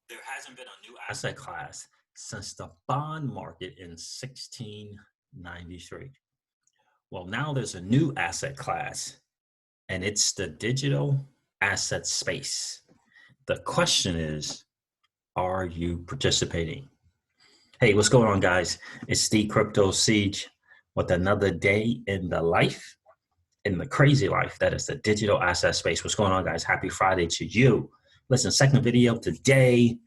There hasn't been a new asset class since the bond market in 1693. Well, now there's a new asset class, and it's the digital asset space. The question is, are you participating? Hey, what's going on, guys? It's the Crypto Siege with another day in the life, in the crazy life that is the digital asset space. What's going on, guys? Happy Friday to you. Listen, second video today.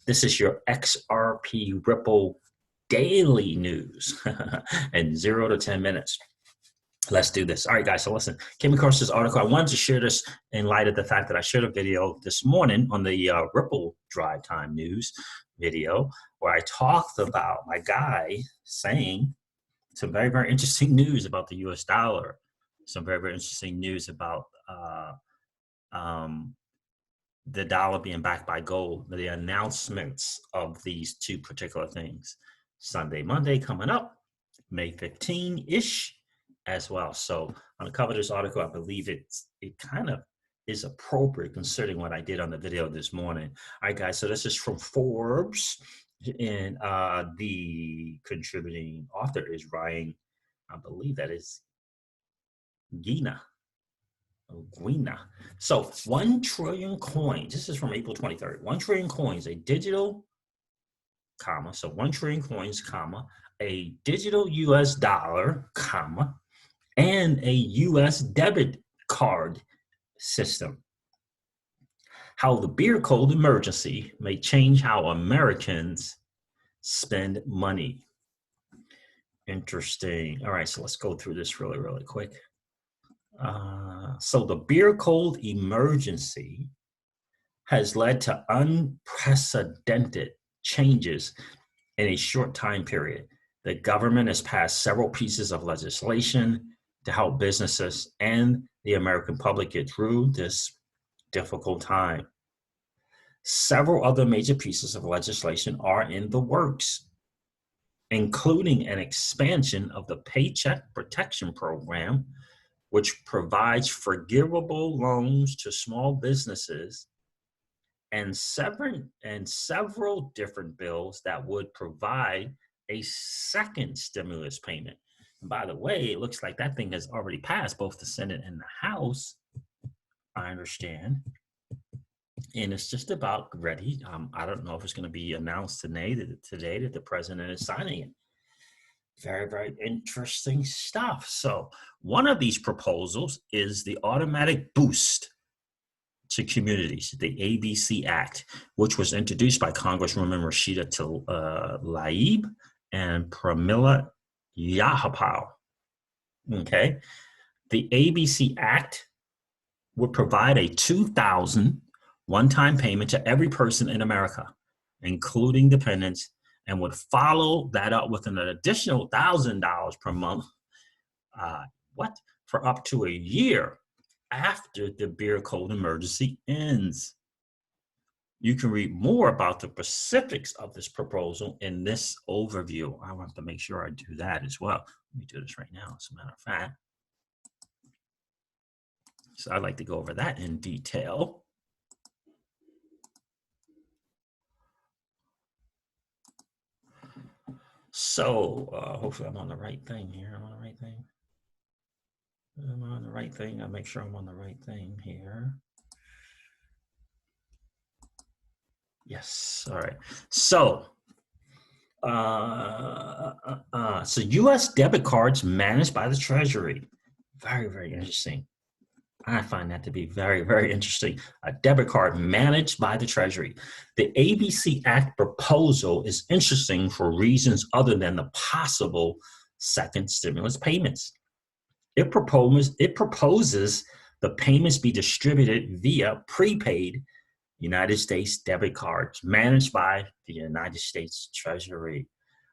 This is your XRP Ripple daily news in 0 to 10 minutes. Let's do this. All right, guys. So listen, came across this article. I wanted to share this in light of the fact that I shared a video this morning on the Ripple Drive Time News video where I talked about my guy saying some very, very interesting news about the U.S. dollar, some very, very interesting news about the dollar being backed by gold, the announcements of these two particular things. Sunday, Monday coming up, May 15-ish as well. So I'm gonna cover this article. I believe it kind of is appropriate considering what I did on the video this morning. All right, guys, so this is from Forbes, and the contributing author is Ryan, I believe that is Gina. So 1 trillion coins, this is from April 23rd, 1 trillion coins, a digital, comma, so 1 trillion coins, comma, a digital US dollar, comma, and a U.S. debit card system. How the beer cold emergency may change how Americans spend money. Interesting. All right, so let's go through this really, really quick. So the beer cold emergency has led to unprecedented changes in a short time period. The government has passed several pieces of legislation to help businesses and the American public get through this difficult time. Several other major pieces of legislation are in the works, including an expansion of the Paycheck Protection Program, which provides forgivable loans to small businesses, and several different bills that would provide a second stimulus payment. And by the way, it looks like that thing has already passed both the Senate and the House, I understand. And it's just about ready. I don't know if it's going to be announced today that the president is signing it. Very, very interesting stuff. So one of these proposals is the automatic boost to communities, the ABC Act, which was introduced by Congresswoman Rashida Tlaib and Pramila Jayapal. Okay, the ABC Act would provide a $2,000 one-time payment to every person in America, including dependents, and would follow that up with an additional $1,000 per month. For up to a year after the beer cold emergency ends. You can read more about the specifics of this proposal in this overview. I want to make sure I do that as well. Let me do this right now, as a matter of fact. So I'd like to go over that in detail. So hopefully I'm on the right thing here. I'm on the right thing. I'll make sure I'm on the right thing here. Yes. All right. So, so U.S. debit cards managed by the Treasury. Very, very interesting. I find that to be very, very interesting. A debit card managed by the Treasury. The ABC Act proposal is interesting for reasons other than the possible second stimulus payments. It proposes the payments be distributed via prepaid United States debit cards managed by the United States Treasury.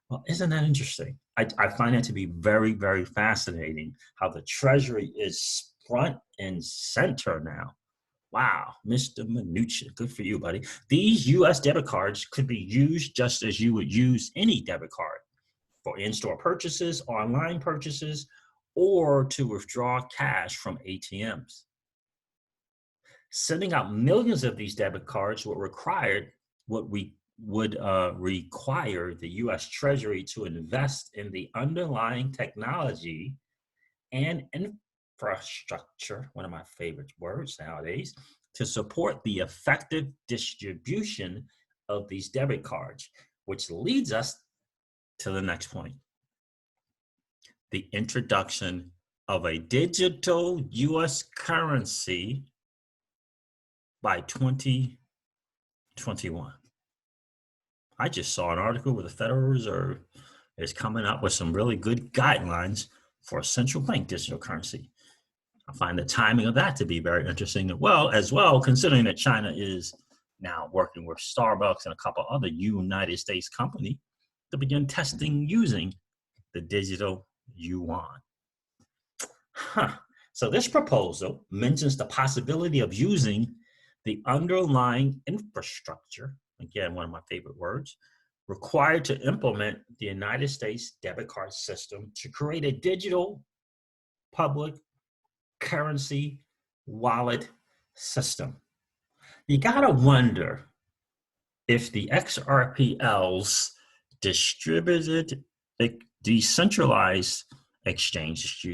Well, isn't that interesting? I find that to be very, very fascinating how the Treasury is front and center now. Wow, Mr. Mnuchin, good for you, buddy. These U.S. debit cards could be used just as you would use any debit card for in-store purchases, online purchases, or to withdraw cash from ATMs. Sending out millions of these debit cards would require what we would require the U.S. Treasury to invest in the underlying technology and infrastructure, one of my favorite words nowadays, to support the effective distribution of these debit cards, which leads us to the next point. The introduction of a digital U.S. currency by 2021. I just saw an article where the Federal Reserve is coming up with some really good guidelines for a central bank digital currency. I find the timing of that to be very interesting as well, considering that China is now working with Starbucks and a couple other United States companies to begin testing using the digital yuan. So this proposal mentions the possibility of using the underlying infrastructure, again, one of my favorite words, required to implement the United States debit card system to create a digital public currency wallet system. You gotta wonder if the XRPL's distributed decentralized exchange,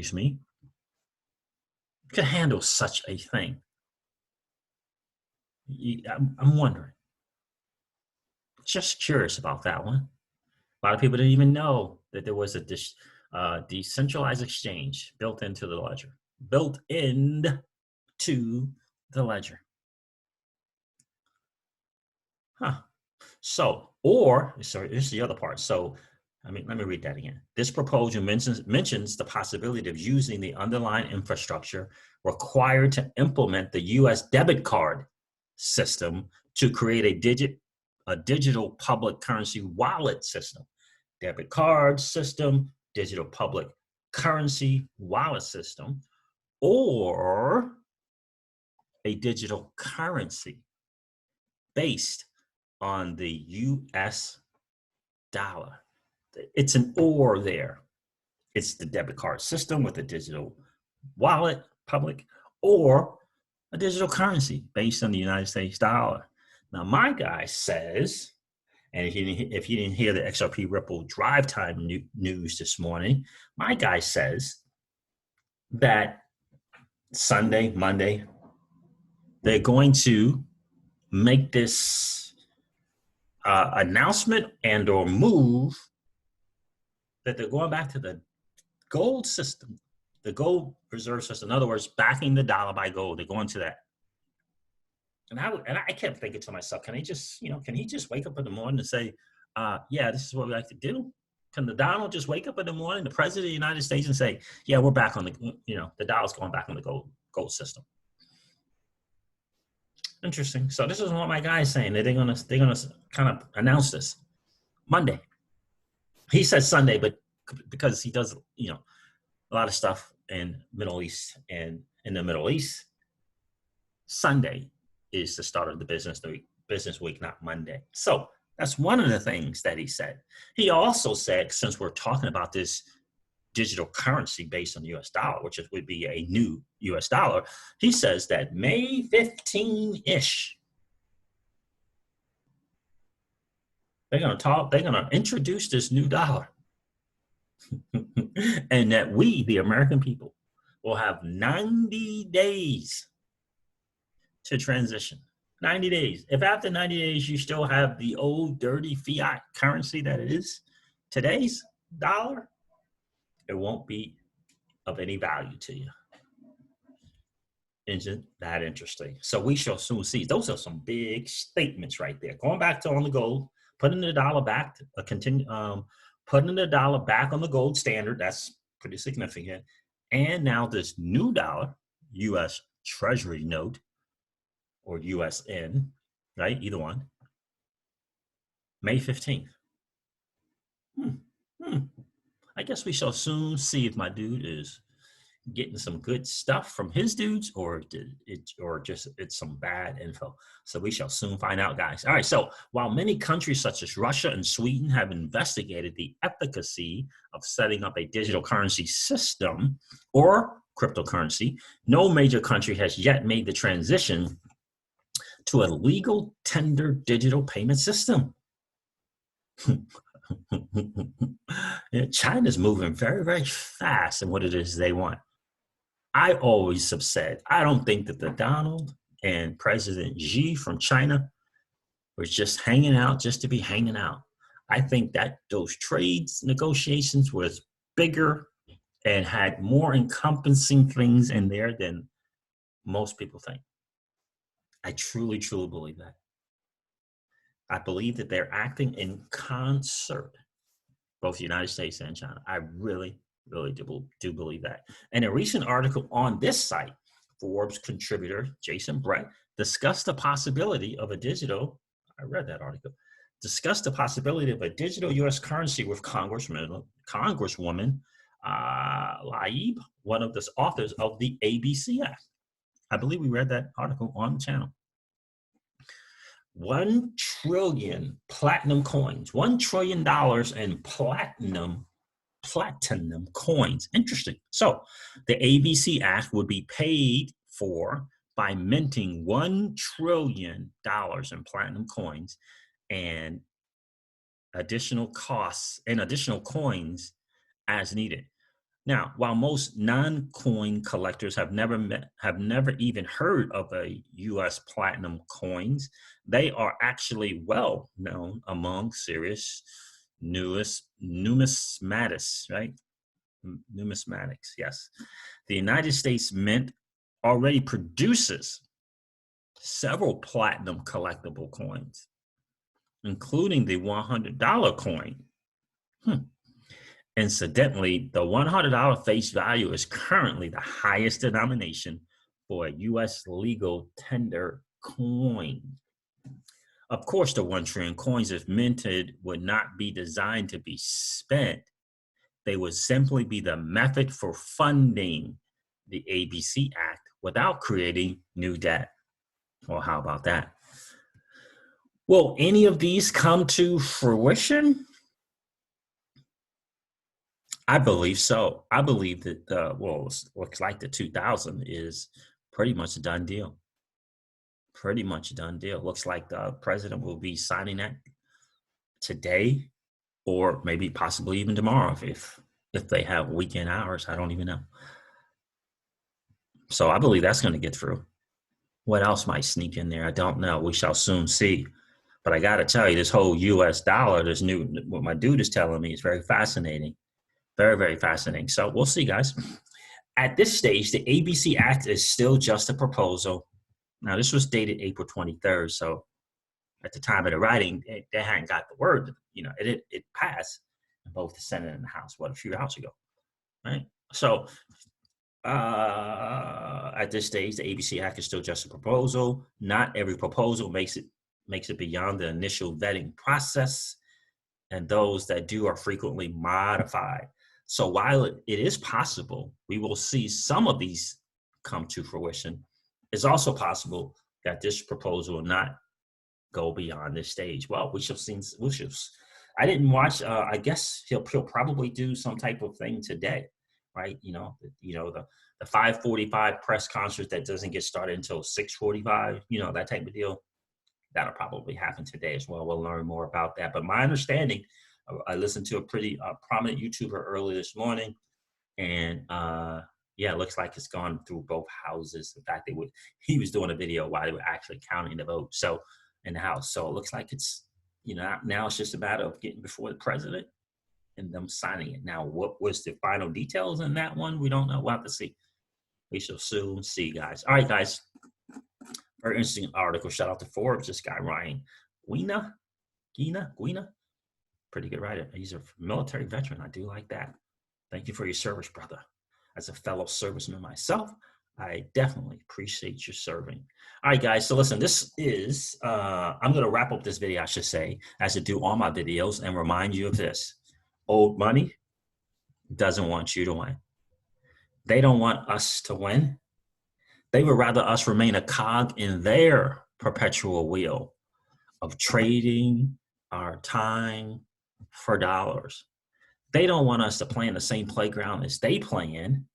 could handle such a thing. I'm wondering. Just curious about that one. A lot of people didn't even know that there was a decentralized exchange built into the ledger. So, here's the other part. So, let me read that again. This proposal mentions the possibility of using the underlying infrastructure required to implement the U.S. debit card system to create a digital public currency wallet system. Debit card system, digital public currency wallet system, or a digital currency based on the U.S. dollar. It's an or there. It's the debit card system with a digital wallet, public, or a digital currency based on the United States dollar. Now, my guy says, and if you didn't hear the XRP Ripple drive time news this morning, my guy says that Sunday, Monday, they're going to make this announcement and or move that they're going back to the gold system, the gold reserve system. In other words, backing the dollar by gold. They're going to that. And I kept thinking to myself, can he just wake up in the morning and say, yeah, this is what we like to do? Can the Donald just wake up in the morning, the president of the United States, and say, yeah, we're back on the dollar's going back on the gold system? Interesting. So this is what my guy is saying, that they're gonna kind of announce this Monday. He says Sunday, but because he does a lot of stuff in Middle East, and in the Middle East, Sunday is the start of the business week, not Monday. So that's one of the things that he said. He also said, since we're talking about this digital currency based on the U.S. dollar, which would be a new U.S. dollar, he says that May 15-ish, they're going to introduce this new dollar. And that we, the American people, will have 90 days to transition. 90 days. If after 90 days you still have the old dirty fiat currency that it is today's dollar, it won't be of any value to you. Isn't that interesting? So we shall soon see. Those are some big statements right there. Going back to on the gold, putting the dollar back, putting the dollar back on the gold standard. That's pretty significant. And now this new dollar, U.S. Treasury note, or USN, right? Either one. May 15th. I guess we shall soon see if my dude is getting some good stuff from his dudes, or just it's some bad info. So we shall soon find out, guys. All right. So while many countries such as Russia and Sweden have investigated the efficacy of setting up a digital currency system or cryptocurrency, no major country has yet made the transition to a legal tender digital payment system. China's moving very, very fast in what it is they want. I always have said, I don't think that the Donald and President Xi from China was just hanging out just to be hanging out. I think that those trades negotiations was bigger and had more encompassing things in there than most people think. I truly, truly believe that. I believe that they're acting in concert, both the United States and China. I really, really do believe that. And a recent article on this site, Forbes contributor Jason Brett discussed the possibility of a digital, I read that article, discussed the possibility of a digital U.S. currency with Congresswoman Laib, one of the authors of the ABC Act. I believe we read that article on the channel. 1 trillion platinum coins, $1 trillion in platinum coins. Interesting. So the ABC Act would be paid for by minting $1 trillion in platinum coins and additional costs and additional coins as needed. Now, while most non-coin collectors have never even heard of a U.S. platinum coins, they are actually well known among serious numismatics, right? Numismatics, yes. The United States Mint already produces several platinum collectible coins, including the $100 coin. Incidentally, the $100 face value is currently the highest denomination for a U.S. legal tender coin. Of course, the 1 trillion coins, if minted, would not be designed to be spent. They would simply be the method for funding the ABC Act without creating new debt. Well, how about that? Will any of these come to fruition? I believe so. I believe that, looks like the 2000 is pretty much a done deal. Pretty much a done deal. Looks like the president will be signing that today or maybe possibly even tomorrow if they have weekend hours. I don't even know. So I believe that's going to get through. What else might sneak in there? I don't know. We shall soon see. But I got to tell you, this whole U.S. dollar, what my dude is telling me is very fascinating. Very, very fascinating. So we'll see, guys. At this stage, the ABC Act is still just a proposal. Now, this was dated April 23rd. So at the time of the writing, they hadn't got the word. It passed in both the Senate and the House, a few hours ago, right? So at this stage, the ABC Act is still just a proposal. Not every proposal makes it beyond the initial vetting process, and those that do are frequently modified. So while it is possible we will see some of these come to fruition, it's also possible that this proposal will not go beyond this stage. Well, we shall see. I didn't watch. I guess he'll probably do some type of thing today, right? The 5:45 press conference that doesn't get started until 6:45. That type of deal. That'll probably happen today as well. We'll learn more about that. But my understanding, I listened to a pretty prominent YouTuber early this morning, and it looks like it's gone through both houses. In fact, he was doing a video while they were actually counting the votes. So in the House, so it looks like it's now it's just a matter of getting before the president and them signing it. Now, what was the final details in that one? We don't know. We'll have to see. We shall soon see, guys. All right, guys. Very interesting article. Shout out to Forbes. This guy, Ryan Guina. Pretty good writer. He's a military veteran. I do like that. Thank you for your service, brother. As a fellow serviceman myself, I definitely appreciate your serving. All right, guys. So listen, this is, I'm going to wrap up this video, I should say, as I do all my videos, and remind you of this. Old money doesn't want you to win. They don't want us to win. They would rather us remain a cog in their perpetual wheel of trading our time for dollars. They don't want us to play in the same playground as they play in,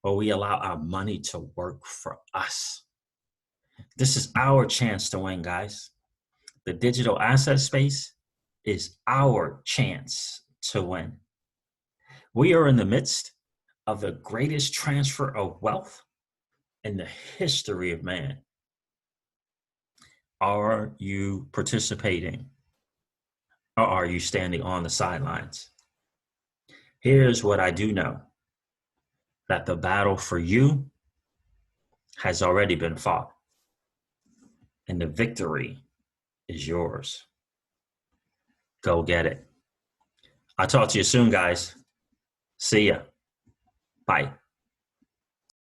where we allow our money to work for us. This is our chance to win, guys. The digital asset space is our chance to win. We are in the midst of the greatest transfer of wealth in the history of man. Are you participating, or are you standing on the sidelines? Here's what I do know, that the battle for you has already been fought, and the victory is yours. Go get it. I'll talk to you soon, guys. See ya. Bye.